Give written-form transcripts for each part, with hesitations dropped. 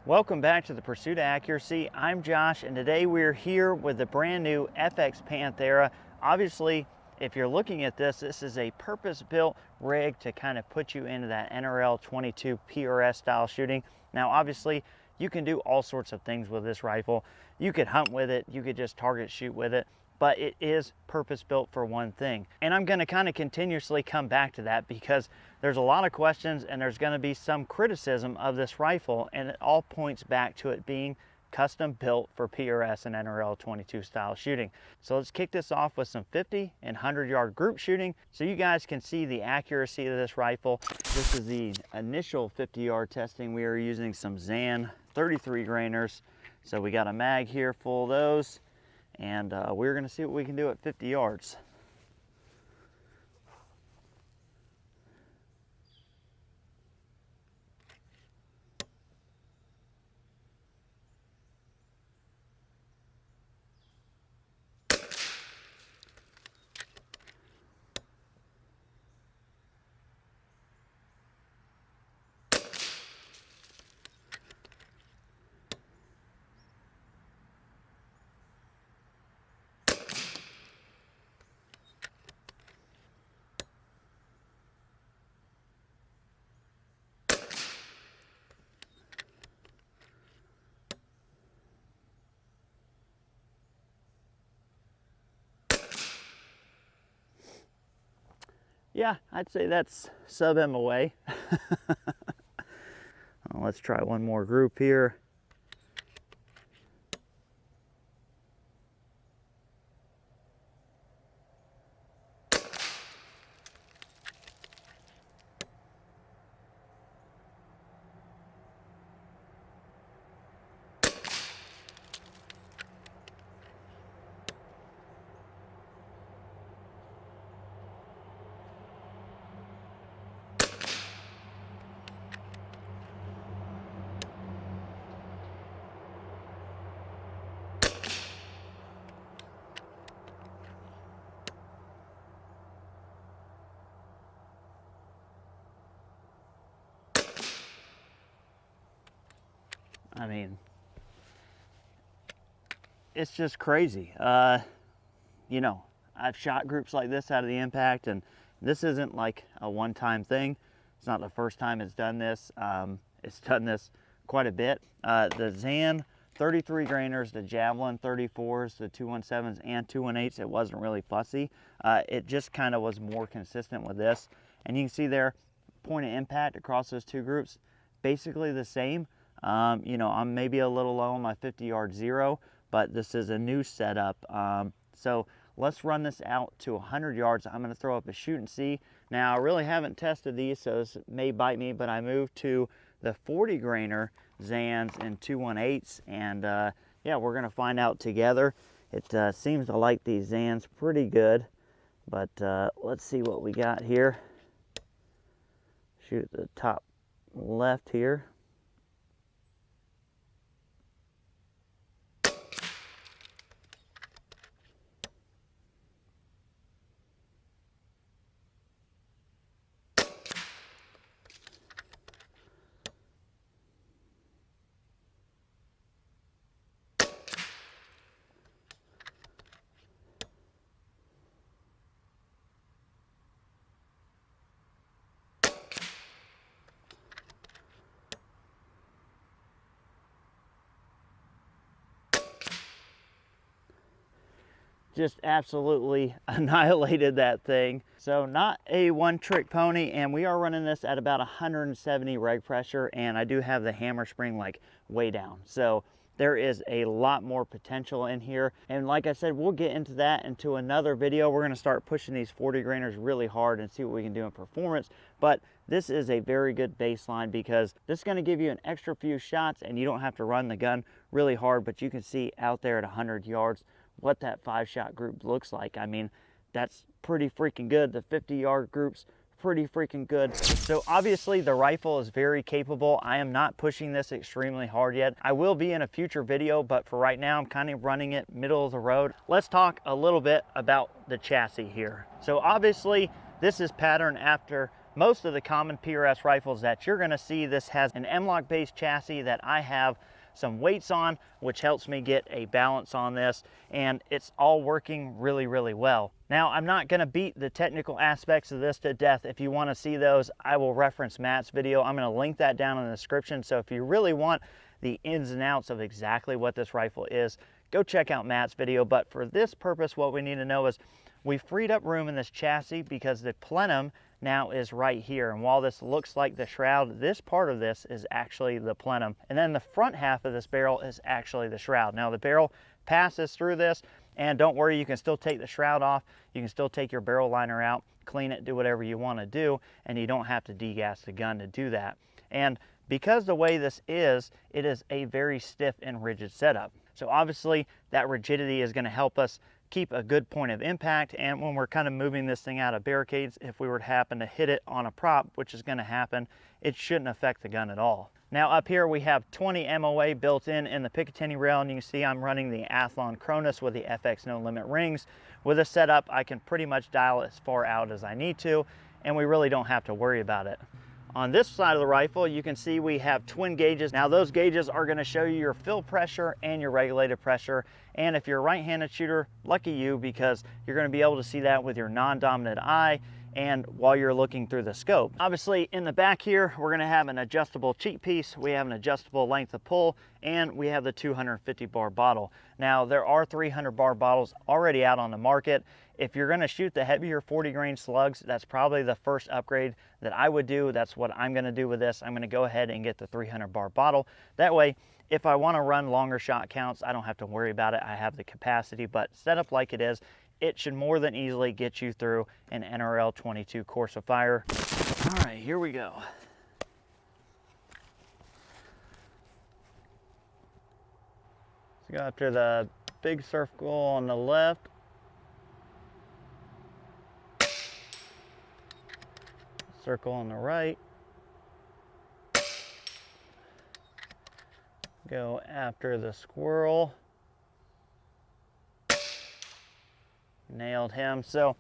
Welcome back to the Pursuit of Accuracy. I'm Josh, and today we're here with the brand new FX Panthera. Obviously, if you're looking at this, this is a purpose-built rig to kind of put you into that NRL 22 PRS style shooting. Now, obviously, you can do all sorts of things with this rifle. You could hunt with it, you could just target shoot with it, but it is purpose-built for one thing. And I'm gonna kind of continuously come back to that because there's a lot of questions and there's gonna be some criticism of this rifle, and it all points back to it being custom built for PRS and NRL 22 style shooting. So let's kick this off with some 50 and 100-yard group shooting so you guys can see the accuracy of this rifle. This is the initial 50-yard testing. We are using some Zan 33 grainers. So we got a mag here full of those, and we're gonna see what we can do at 50 yards. Yeah, I'd say that's sub MOA. Let's try one more group here. I mean, it's just crazy. You know, I've shot groups like this out of the impact, and this isn't like a one-time thing. It's not the first time it's done this. It's done this quite a bit. The Zan 33 grainers, the Javelin 34s, the 217s and 218s, it wasn't really fussy. It just kind of was more consistent with this. And you can see there, point of impact across those two groups, basically the same. You know, I'm maybe a little low on my 50-yard zero, but this is a new setup. So let's run this out to 100 yards. I'm going to throw up a shoot and see. Now, I really haven't tested these, so this may bite me, but I moved to the 40 grainer Zans and 218s, and yeah, we're going to find out together. It seems to like these Zans pretty good, but let's see what we got here. Shoot at the top left here. Just absolutely annihilated that thing. So not a one-trick pony, and we are running this at about 170 reg pressure, and I do have the hammer spring like way down. So there is a lot more potential in here. And like I said, we'll get into that into another video. We're gonna start pushing these 40 grainers really hard and see what we can do in performance. But this is a very good baseline because this is gonna give you an extra few shots and you don't have to run the gun really hard, but you can see out there at 100 yards what that 5-shot group looks like. I mean, that's pretty freaking good. The 50-yard groups, pretty freaking good. So obviously the rifle is very capable. I am not pushing this extremely hard yet. I will be in a future video, but for right now, I'm kind of running it middle of the road. Let's talk a little bit about the chassis here. So obviously this is patterned after most of the common PRS rifles that you're gonna see, this has an M-LOK based chassis that I have some weights on, which helps me get a balance on this, and it's all working really, really well. Now, I'm not gonna beat the technical aspects of this to death. If you wanna see those, I will reference Matt's video. I'm gonna link that down in the description, so if you really want the ins and outs of exactly what this rifle is, go check out Matt's video. But for this purpose, what we need to know is we freed up room in this chassis because the plenum now is right here. And while this looks like the shroud, this part of this is actually the plenum. And then the front half of this barrel is actually the shroud. Now the barrel passes through this, and don't worry, you can still take the shroud off. You can still take your barrel liner out, clean it, do whatever you want to do, and you don't have to degas the gun to do that. And because the way this is, it is a very stiff and rigid setup. So obviously that rigidity is going to help us keep a good point of impact, and when we're kind of moving this thing out of barricades, if we were to happen to hit it on a prop, which is going to happen, it shouldn't affect the gun at all. Now up here we have 20 MOA built in the Picatinny rail, and you can see I'm running the Athlon Cronus with the FX No Limit rings. With this setup, I can pretty much dial as far out as I need to, and we really don't have to worry about it. On this side of the rifle, you can see we have twin gauges. Now those gauges are going to show you your fill pressure and your regulated pressure. And if you're a right-handed shooter, lucky you, because you're going to be able to see that with your non-dominant eye and while you're looking through the scope. Obviously in the back here, we're going to have an adjustable cheek piece. We have an adjustable length of pull, and we have the 250 bar bottle. Now there are 300 bar bottles already out on the market. If you're going to shoot the heavier 40 grain slugs, that's probably the first upgrade that I would do. That's what I'm going to do with this. I'm going to go ahead and get the 300 bar bottle. That way, if I want to run longer shot counts, I don't have to worry about it. I have the capacity, but set up like it is, it should more than easily get you through an NRL 22 course of fire. All right, here we go. Let's go after the big circle on the left. Circle on the right. Go after the squirrel. Nailed him. So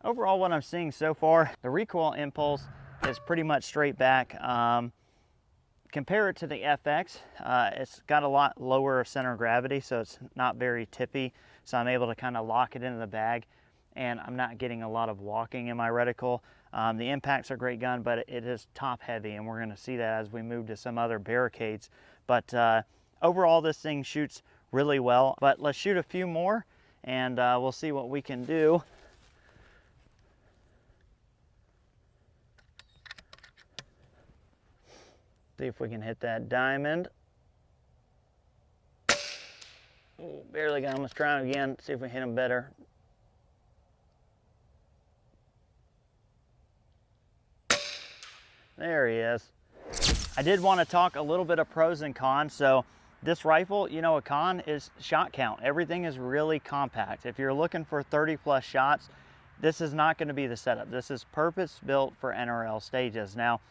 overall, what I'm seeing so far, the recoil impulse is pretty much straight back. Compare it to the FX, it's got a lot lower center of gravity, so it's not very tippy. So I'm able to kind of lock it into the bag, and I'm not getting a lot of walking in my reticle. The impacts are great gun, but it is top heavy, and we're going to see that as we move to some other barricades. But overall, this thing shoots really well. But let's shoot a few more, and we'll see what we can do. See if we can hit that diamond. Ooh, barely got him. Let's try him again, see if we hit him better. There he is. I did want to talk a little bit of pros and cons. So this rifle, you know, a con is shot count. Everything is really compact. If you're looking for 30 plus shots, this is not going to be the setup. This is purpose built for NRL stages. Now,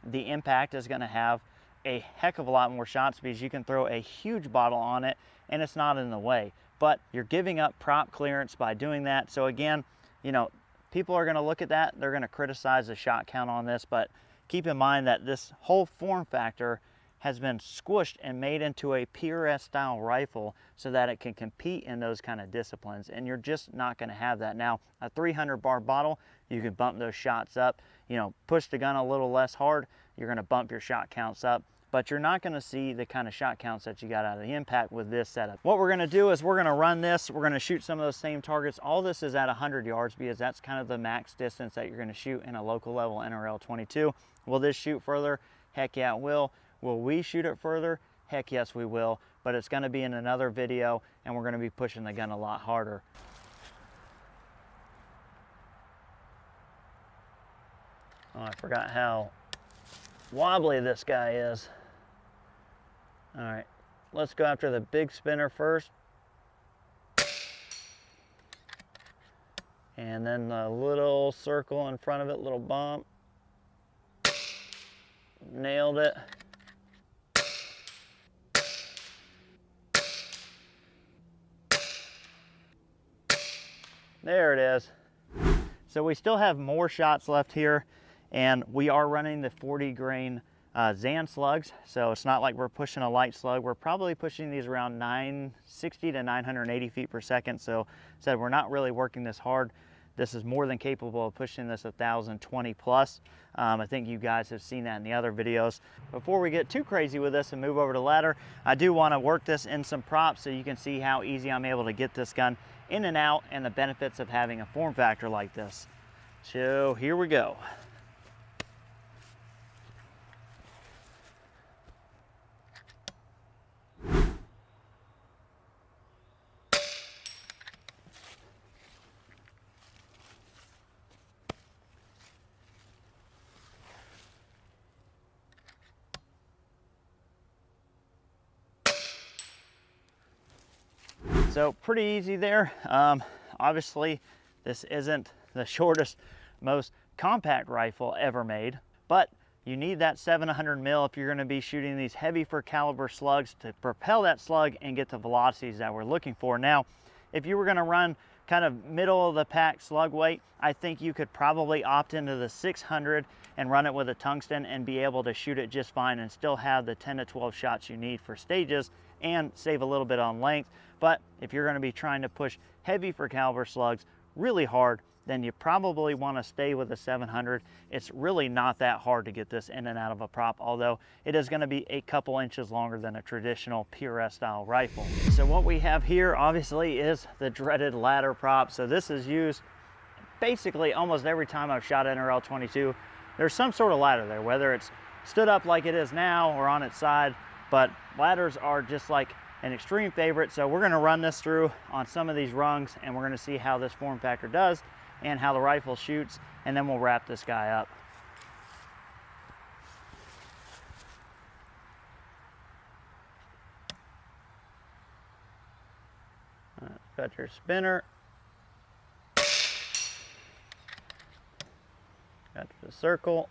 the impact is going to have a heck of a lot more shots because you can throw a huge bottle on it and it's not in the way. But you're giving up prop clearance by doing that. So again, you know, people are going to look at that. They're going to criticize the shot count on this, but keep in mind that this whole form factor has been squished and made into a PRS style rifle so that it can compete in those kind of disciplines, and you're just not going to have that. Now, a 300 bar bottle, you can bump those shots up, you know, push the gun a little less hard, you're going to bump your shot counts up, but you're not going to see the kind of shot counts that you got out of the impact with this setup. What we're going to do is we're going to run this, we're going to shoot some of those same targets. All this is at 100 yards because that's kind of the max distance that you're going to shoot in a local level NRL 22. Will this shoot further? Heck yeah, it will. Will we shoot it further? Heck yes, we will. But it's going to be in another video, and we're going to be pushing the gun a lot harder. Oh, I forgot how wobbly this guy is. All right, let's go after the big spinner first. And then the little circle in front of it, little bump. Nailed it. There it is. So we still have more shots left here And we are running the 40 grain Zan slugs, so it's not like we're pushing a light slug. We're probably pushing these around 960 to 980 feet per second. So said we're not really working this hard. This is more than capable of pushing this 1,020 plus. I think you guys have seen that in the other videos. Before we get too crazy with this and move over to ladder, I do want to work this in some props so you can see how easy I'm able to get this gun in and out and the benefits of having a form factor like this. So here we go. So pretty easy there. Obviously, this isn't the shortest, most compact rifle ever made, but you need that 700 mil if you're going to be shooting these heavy for caliber slugs to propel that slug and get the velocities that we're looking for. Now, if you were going to run kind of middle of the pack slug weight, I think you could probably opt into the 600 and run it with a tungsten and be able to shoot it just fine and still have the 10 to 12 shots you need for stages and save a little bit on length. But if you're going to be trying to push heavy for caliber slugs really hard, then you probably want to stay with a 700. It's really not that hard to get this in and out of a prop, although it is going to be a couple inches longer than a traditional PRS style rifle. So what we have here obviously is the dreaded ladder prop. So this is used basically almost every time I've shot NRL 22. There's some sort of ladder there, whether it's stood up like it is now or on its side, but ladders are just like an extreme favorite. So we're going to run this through on some of these rungs and we're going to see how this form factor does and how the rifle shoots, and then we'll wrap this guy up. Got your spinner. Got the circle.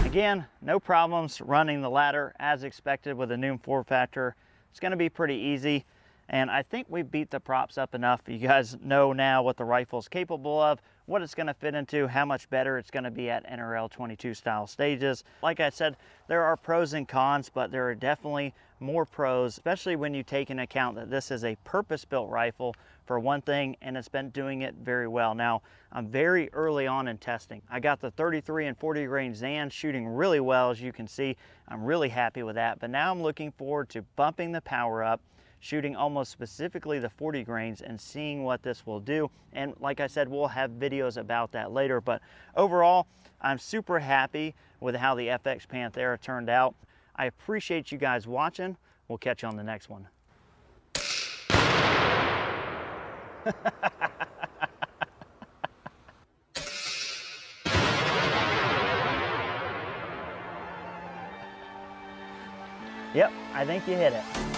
Again, no problems running the ladder as expected with a new form factor. It's going to be pretty easy, and I think we beat the props up enough. You guys know now what the rifle is capable of, what it's going to fit into, how much better it's going to be at NRL 22 style stages. Like I said, there are pros and cons, but there are definitely more pros, especially when you take into account that this is a purpose-built rifle for one thing, and it's been doing it very well. Now, I'm very early on in testing. I got the 33 and 40 grain Zan shooting really well, as you can see. I'm really happy with that, but now I'm looking forward to bumping the power up, shooting almost specifically the 40 grains and seeing what this will do. And like I said, we'll have videos about that later, but overall, I'm super happy with how the FX Panthera turned out. I appreciate you guys watching. We'll catch you on the next one. Yep, I think you hit it.